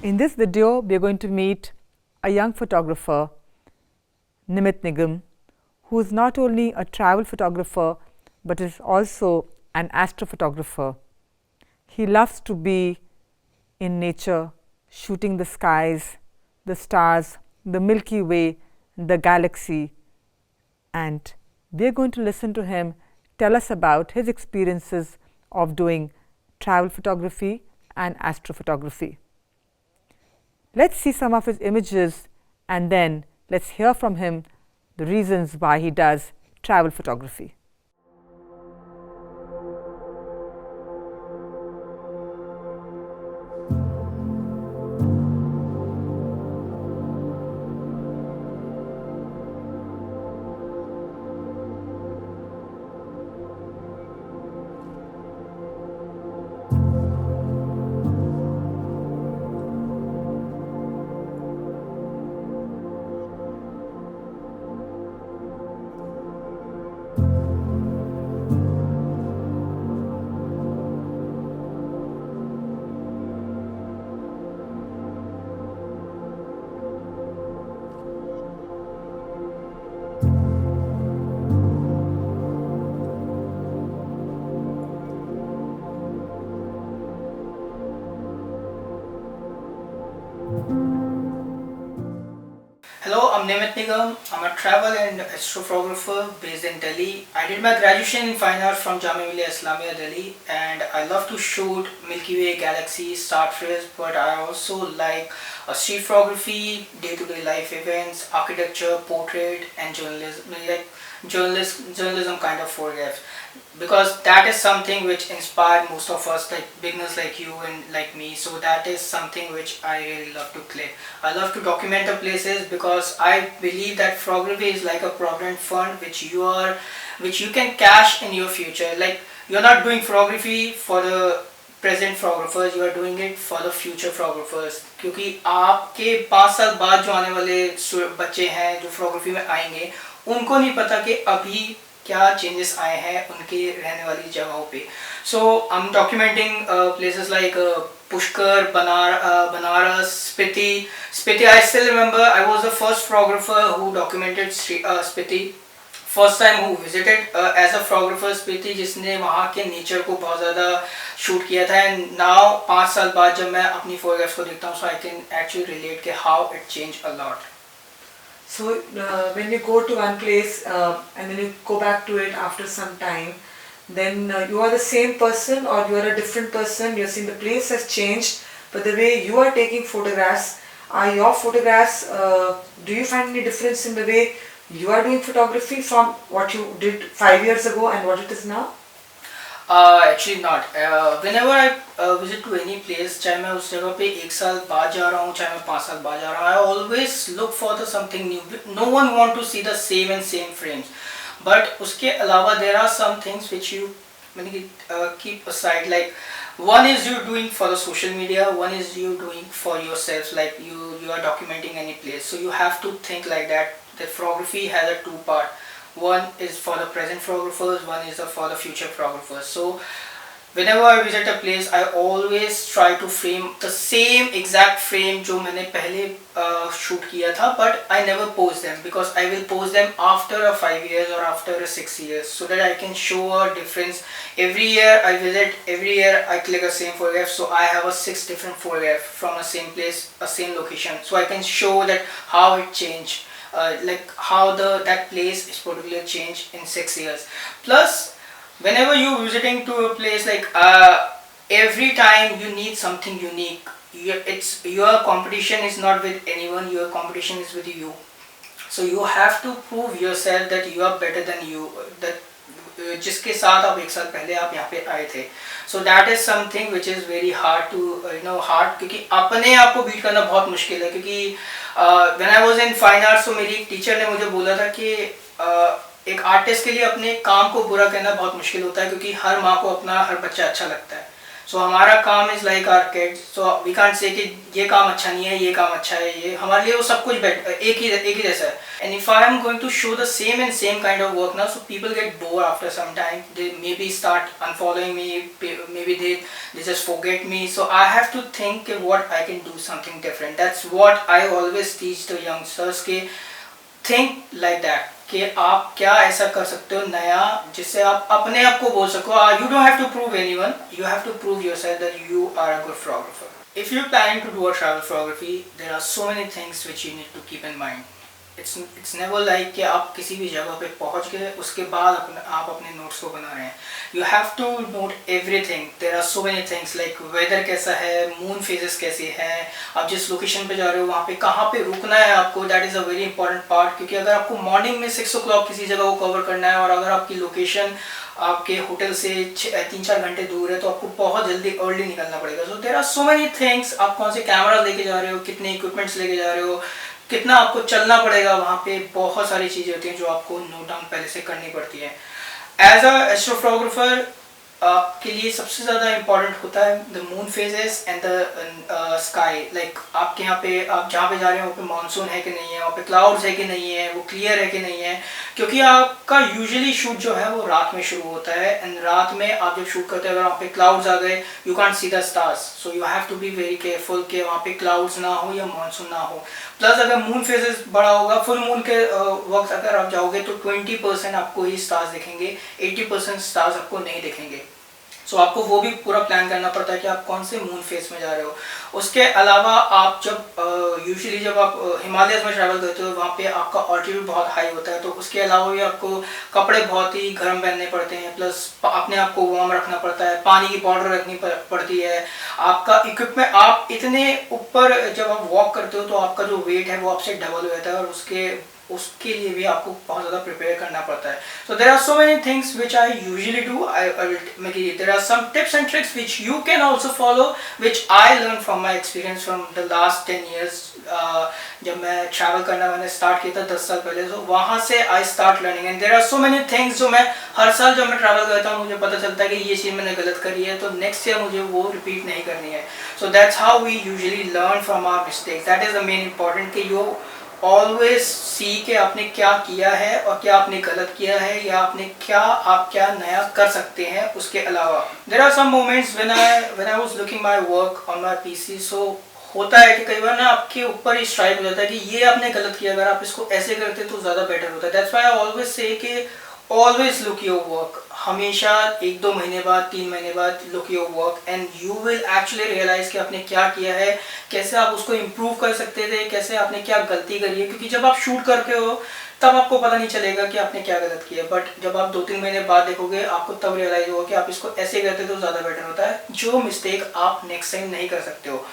In this video, we are going to meet a young photographer, Nimit Nigam, who is not only a travel photographer but is also an astrophotographer. He loves to be in nature, shooting the skies, the stars, the Milky Way, the galaxy, and we are going to listen to him tell us about his experiences of doing travel photography and astrophotography. Let's see some of his images and then let's hear from him the reasons why he does travel photography. Hello, I'm Nimit Nigam. I'm a travel and astrophotographer based in Delhi. I did my graduation in fine arts from Jamia Millia Islamia Delhi, and I love to shoot Milky Way, galaxies, star trails, but I also like street photography, day-to-day life events, architecture, portrait, and journalism, like journalism kind of photographs, because that is something which inspired most of us, like beginners like you and like me. So that is something which I really love to click. I love to document the places because I believe that photography is like a provident fund which you can cash in your future. Like, you're not doing photography for the present photographers, you are doing it for the future photographers, क्योंकि आपके 5 साल बाद जो आने वाले बच्चे हैं जो फोटोग्राफी में आएंगे, उनको नहीं पता कि अभी क्या चेंजेस आए हैं उनके रहने वाली जगहों पे. So I'm documenting places like Pushkar, Banaras, Spiti. I still remember I was the first photographer who documented Spiti. First time who visited as a photographer Spiti, जिसने वहाँ के नेचर को बहुत ज़्यादा शूट किया था. एंड नाउ 5 साल बाद जब मैं अपनी फोटोग्राफ्स को देखता हूँ, सो आई कैन एक्चुअली रिलेट के how it change a lot. So when you go to one place and then you go back to it after some time, then you are the same person or you are a different person. You're seeing the place has changed, but the way you are taking photographs, are your photographs, do you find any difference in the way you are doing photography from what you did 5 years ago and what it is now? Actually not. Whenever I visit to any place, चाहे मैं उस जगह पे 1 साल बाद जा रहा हूँ, चाहे मैं 5 साल बाद जा रहा हूँ, I always look for the something new. No one want to see the same frames. But उसके अलावा there are some things which you keep aside. Like, one is you doing for the social media, one is you doing for yourself. Like you are documenting any place, so you have to think like that. The photography has a 2-part. One is for the present photographers, one is for the future photographers. So whenever I visit a place, I always try to frame the same exact frame जो मैंने पहले shoot किया था, but I never pose them because I will pose them after a 5 years or after a 6 years, so that I can show a difference. Every year I visit, every year I click a same photograph, so I have a 6 different photographs from a same place, a same location, so I can show that how it changed. Like how that place is particularly changed in 6 years. Plus, whenever you visiting to a place, like every time you need something unique. Your competition is not with anyone, your competition is with you. So you have to prove yourself that you are better than you, that जिसके साथ आप 1 साल पहले आप यहाँ पे आए थे. So that is something which is very hard to hard, क्योंकि अपने आप को बीट करना बहुत मुश्किल है. क्योंकि when I was in fine arts, तो मेरी टीचर ने मुझे बोला था कि एक आर्टिस्ट के लिए अपने काम को बुरा कहना बहुत मुश्किल होता है, क्योंकि हर माँ को अपना हर बच्चा अच्छा लगता है. सो हमारा काम is like our kids, so we can't say कि ये काम अच्छा नहीं है, ये काम अच्छा है, ये हमारे लिए वो सब कुछ एक ही जैसा है. And if I am going to show the same and same kind of work ना, so people get bore after some time, they maybe start unfollowing me, maybe they just forget me. So I have to think what I can do something different. That's what I always teach the youngsters कि think like that, कि आप क्या ऐसा कर सकते हो नया जिससे आप अपने आप को बोल सको. You don't have to prove anyone, you have to prove yourself that you are a good photographer. If you're planning to do a travel photography, there are so many things which you need to keep in mind. It's never like कि आप किसी भी जगह पे पहुंच गए उसके बाद आप अपने नोट्स को बना रहे हैं. You have to note everything. There are so many things like weather कैसा है, moon phases कैसे हैं, आप जिस लोकेशन पे जा रहे हो वहाँ पे कहाँ पे रुकना है आपको. That is a very important part, क्योंकि अगर आपको मॉर्निंग में 6 o'clock किसी जगह को कवर करना है और अगर आपकी लोकेशन आपके होटल से 3-4 घंटे दूर है तो आपको बहुत जल्दी अर्ली निकलना पड़ेगा. So there are so many things. आप कौन से कैमरा लेके जा रहे हो, कितने इक्विपमेंट्स लेके जा रहे हो, कितना आपको चलना पड़ेगा, वहाँ पे बहुत सारी चीज़ें होती हैं जो आपको नोट डाउन पहले से करनी पड़ती है. एज अ एस्ट्रोफोटोग्राफर आपके लिए सबसे ज़्यादा इम्पॉर्टेंट होता है the moon phases and the sky. Like आपके यहाँ पे आप जहाँ पे जा रहे हैं वहाँ पे मानसून है कि नहीं है, वहाँ पे क्लाउड्स है कि नहीं है, वो क्लियर है कि नहीं है. क्योंकि आपका यूजुअली शूट जो है वो रात में शुरू होता है एंड रात में आप जब शूट करते हैं अगर वहाँ पे क्लाउड्स आ गए you can't see the stars. So you have to be very careful कि वहाँ पे क्लाउड्स ना हो या मानसून ना हो. प्लस अगर मून फेजेस बड़ा होगा, फुल मून के वक्त अगर आप जाओगे तो 20% आपको ही स्टार्स दिखेंगे, 80% स्टार्स आपको नहीं दिखेंगे. सो आपको वो भी पूरा प्लान करना पड़ता है कि आप कौन से मून फेज में जा रहे हो. उसके अलावा आप जब यूजुअली जब आप हिमालयस में ट्रैवल करते हो वहाँ पे आपका ऑल्टीट्यूड बहुत हाई होता है, तो उसके अलावा भी आपको कपड़े बहुत ही गर्म पहनने पड़ते हैं. प्लस अपने आप को वार्म रखना पड़ता है, पानी की बॉटल रखनी पड़ती है. आपका इक्विपमेंट आप इतने ऊपर जब आप वॉक करते हो तो आपका जो वेट है वो आपसे डबल हो जाता है और उसके लिए भी आपको बहुत ज़्यादा प्रिपेयर करना पड़ता है. So there are so many things which I usually do. There are some tips and tricks which you can also follow which I learn from my experience from the last 10 years. जब मैं travel करना मैंने start किया था 10 साल पहले, तो वहाँ से I start learning and there are so many things जो मैं हर साल जब मैं ट्रैवल करता हूँ मुझे पता चलता है कि ये चीज़ मैंने गलत करी है तो नेक्स्ट ईयर मुझे वो रिपीट नहीं करनी है. So that's how we usually learn from our mistakes. That is the main important कि यू ऑलवेज सी के आपने क्या किया है और क्या आपने गलत किया है या आप क्या नया कर सकते हैं. उसके अलावा there are some moments when I was looking my work on my PC. So होता है कि कई बार ना आपके ऊपर ही स्ट्राइक हो जाता है कि ये आपने गलत किया, अगर आप इसको ऐसे करते तो ज़्यादा बेटर होता है. That's why I always say कि ऑलवेज लुक योर वर्क. हमेशा 1-2 महीने बाद 3 महीने बाद look your work and you will actually realise कि आपने क्या किया है, कैसे आप उसको इम्प्रूव कर सकते थे, कैसे आपने क्या गलती करी है. क्योंकि जब आप शूट करते हो तब आपको पता नहीं चलेगा कि आपने क्या गलत किया, बट जब आप 2-3 महीने बाद देखोगे आपको तब रियलाइज होगा कि आप इसको ऐसे करते तो ज़्यादा बेटर होता है, जो मिस्टेक आप नेक्स्ट टाइम नहीं कर सकते हो.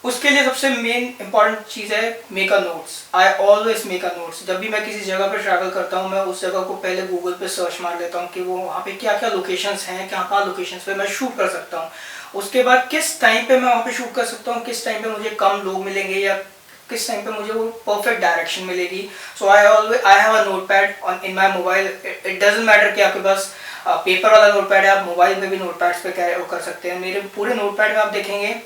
उसके लिए सबसे मेन इंपॉर्टेंट चीज़ है make a notes. I always make a notes. जब भी मैं किसी जगह पर ट्रैवल करता हूँ मैं उस जगह को पहले गूगल पे सर्च मार लेता हूँ कि वो वहाँ पे क्या क्या लोकेशंस हैं, कहाँ लोकेशंस पे मैं शूट कर सकता हूँ. उसके बाद किस टाइम पे मैं वहाँ पे शूट कर सकता हूँ, किस टाइम पे मुझे कम लोग मिलेंगे या किस टाइम पे मुझे वो परफेक्ट डायरेक्शन मिलेगी. So I have a note pad in my mobile. It doesn't matter कि आपके पास पेपर वाला नोट पैड है, आप मोबाइल पे भी नोट पैड्स पे कर सकते हैं. मेरे पूरे नोट पैड में आप देखेंगे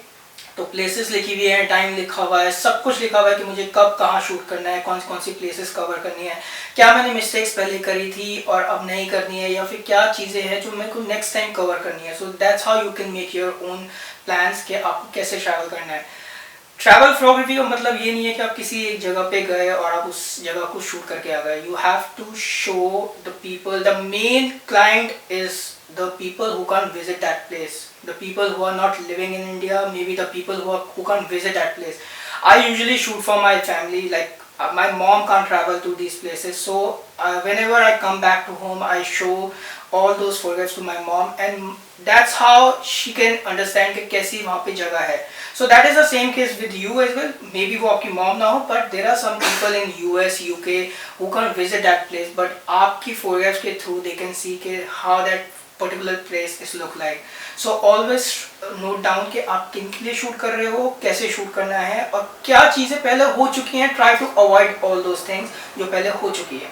तो प्लेसेस लिखी हुई है, टाइम लिखा हुआ है, सब कुछ लिखा हुआ है कि मुझे कब कहाँ शूट करना है, कौन सी प्लेसेस कवर करनी है, क्या मैंने मिस्टेक्स पहले करी थी और अब नहीं करनी है, या फिर क्या चीज़ें हैं जो मेरे को नेक्स्ट टाइम कवर करनी है. So that's how you can make your own plans कि आपको कैसे ट्रैवल करना है. ट्रैवल फोटोग्राफी का मतलब ये नहीं है कि आप किसी एक जगह पे गए और आप उस जगह को शूट करके आ गए. You have to show the people. The main client is the people who can't visit that place, the people who are not living in India, maybe the people who can't visit that place. I usually shoot for my family, like my mom can't travel to these places, so whenever I come back to home I show all those photographs to my mom and that's how she can understand कि कैसी वहाँ पे जगह है. So that is the same case with you as well. Maybe वो आपकी mom ना हो, but there are some people in US, UK who can't visit that place, but आपकी photographs के through they can see कि how that particular place is look like. So always note down कि आप किन के लिए शूट कर रहे हो, कैसे शूट करना है और क्या चीज़ें पहले हो चुकी हैं. Try to avoid all those things जो पहले हो चुकी है.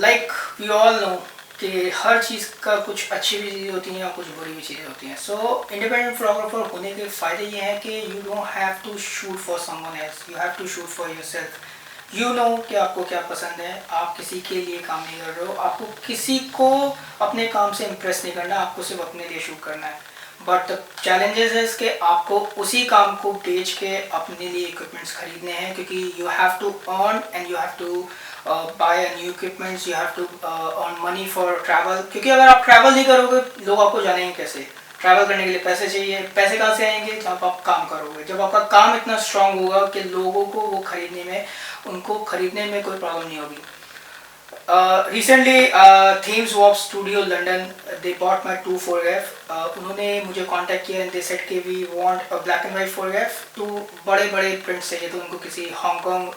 Like we all know कि हर चीज़ का कुछ अच्छी भी चीज़ें होती हैं और कुछ बुरी भी चीज़ें होती हैं. सो इंडिपेंडेंट फोटोग्राफर होने के फ़ायदे ये हैं कि you don't have to shoot for someone else, you have to shoot for yourself. You know कि आपको क्या पसंद है, आप किसी के लिए काम नहीं कर रहे हो, आपको किसी को अपने काम से इम्प्रेस नहीं करना, आपको सिर्फ अपने लिए शूट करना है. बट द चैलेंजेस है कि आपको उसी काम को बेच के अपने लिए इक्विपमेंट्स खरीदने हैं, क्योंकि you have to earn and you have to buy new equipments, you have to earn money for travel. क्योंकि अगर आप ट्रैवल नहीं करोगे लोग आपको जानेंगे कैसे. ट्रैवल करने के लिए पैसे चाहिए, पैसे कहाँ से आएंगे, जब आप काम करोगे. जब आपका काम इतना स्ट्रांग होगा कि लोगों को वो खरीदने में, उनको खरीदने में कोई प्रॉब्लम नहीं होगी. Recently, Thames Warp Studio London, they bought my 2 photograph. उन्होंने मुझे कांटेक्ट किया and they said कि we want a black and white photograph. तो बड़े प्रिंट्स चाहिए, तो उनको किसी हांगकांग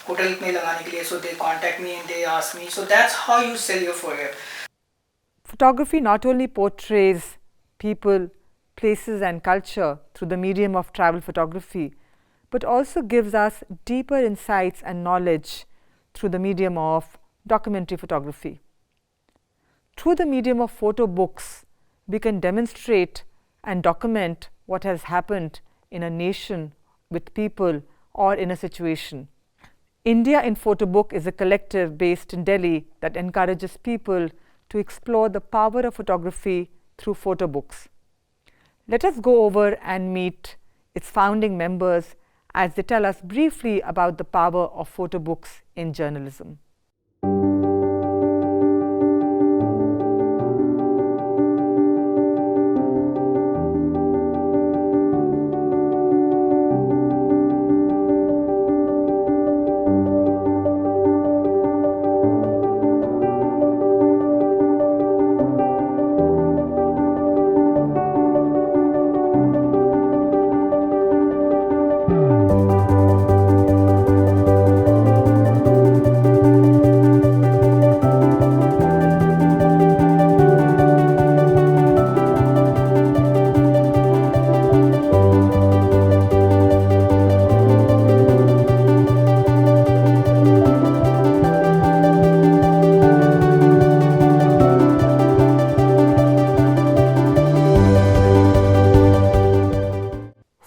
होटल में लगाने के लिए. So they contact me and they ask me. So that's how you sell your photograph. Photography not only portrays people, places and culture through the medium of travel photography, but also gives us deeper insights and knowledge through the medium of documentary photography. Through the medium of photo books, we can demonstrate and document what has happened in a nation, with people, or in a situation. India in Photo Book is a collective based in Delhi that encourages people to explore the power of photography through photo books. Let us go over and meet its founding members as they tell us briefly about the power of photo books in journalism.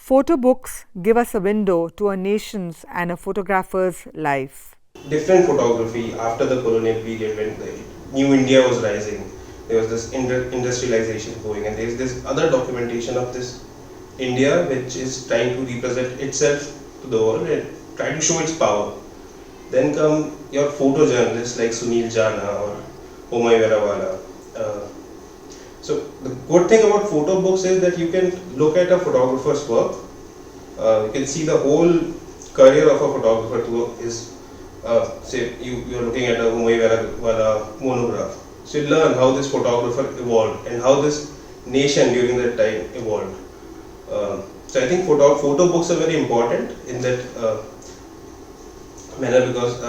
Photo books give us a window to a nation's and a photographer's life. Different photography after the colonial period, when the new India was rising, there was this industrialization going, and there is this other documentation of this India which is trying to represent itself to the world and try to show its power. Then come your photojournalists like Sunil Jana or Omay Verawala. So the good thing about photo books is that you can look at a photographer's work. You can see the whole career of a photographer is, say you are looking at a Omay Verawala monograph. So you learn how this photographer evolved and how this nation during that time evolved. So I think photo books are very important in that manner, because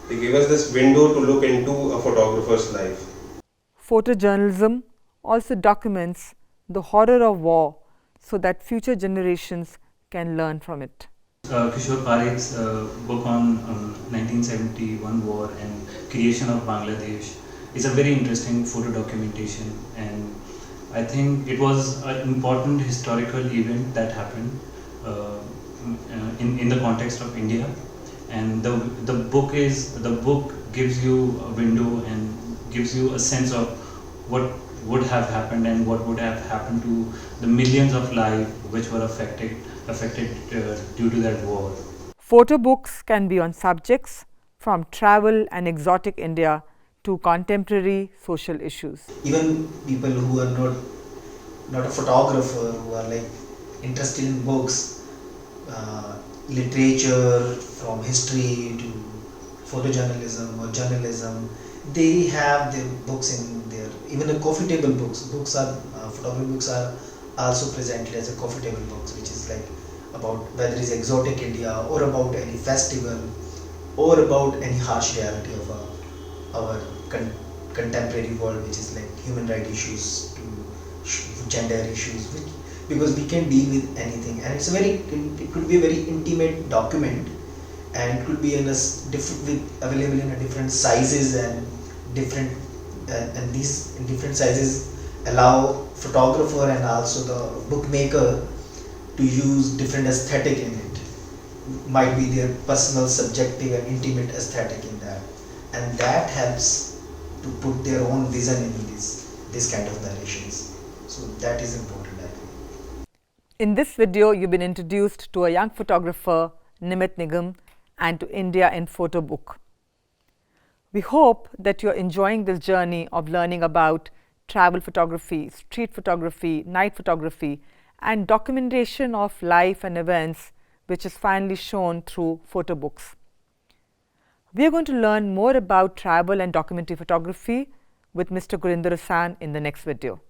they give us this window to look into a photographer's life. Photojournalism also documents the horror of war so that future generations can learn from it. Kishore Parikh's book on 1971 war and creation of Bangladesh is a very interesting photo documentation, and I think it was an important historical event that happened in the context of India, and the book gives you a window and gives you a sense of what would have happened and what would have happened to the millions of lives which were affected due to that war. Photo books can be on subjects from travel and exotic India to contemporary social issues. Even people who are not a photographer, who are like interested in books, literature, from history to photojournalism or journalism, they have their books in there. Even the coffee table books are photography books are also presented as a coffee table books, which is like about whether it's exotic India or about any festival or about any harsh reality of our contemporary world, which is like human rights issues to gender issues, because we can deal with anything, and it could be a very intimate document, and it could be available in different sizes and different, and these different sizes allow photographer and also the bookmaker to use different aesthetic in it. Might be their personal, subjective and intimate aesthetic in that, and that helps to put their own vision into this kind of narrations. So that is important, I think. In this video, you've been introduced to a young photographer, Nimit Nigam, and to India in photo book. We hope that you're enjoying this journey of learning about travel photography, street photography, night photography, and documentation of life and events, which is finally shown through photo books. We are going to learn more about travel and documentary photography with Mr. Gurinder Hassan in the next video.